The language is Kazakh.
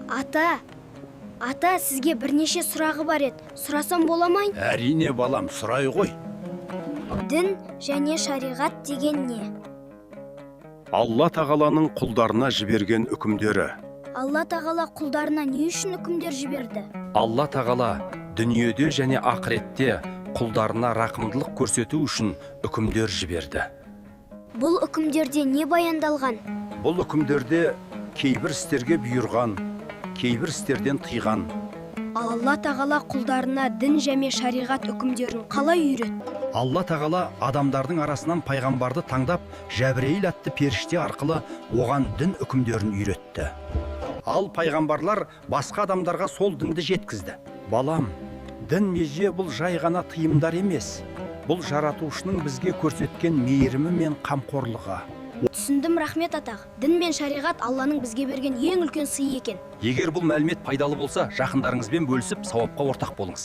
Ата, сізге бірнеше сұрағы бар еді. Сұрасам бола ма? Әрине балам, сұрай ғой. Дін және шариғат деген не? Алла тағаланың құлдарына жіберген үкімдері. Алла тағала құлдарына не үшін үкімдер жіберді? Алла тағала дүниеде және ақыретте құлдарына рақымдылық көрсету үшін үкімдер жіберді. Бұл үкімдерде не баяндалған? Бұл үкімдерде кейбір істерге бұйырған, кейбір істерден тыйған. Алла тағала құлдарына дін және шариғат үкімдерін қалай үйретті? Алла тағала адамдардың арасынан пайғамбарды таңдап, Жәбірейіл атты періште арқылы оған дін үкімдерін үйретті. Ал пайғамбарлар басқа адамдарға сол дінді жеткізді. Балам, дін меже бұл жай ғана тыйымдар емес. Бұл жаратушының бізге көрсеткен мейірімі мен қамқорлығы. Түсіндім, рахмет атақ. Дін мен шариғат Алланың бізге берген ең үлкен сый екен. Егер бұл мәлімет пайдалы болса, жақындарыңызбен бөлісіп, сауапқа ортақ болыңыз.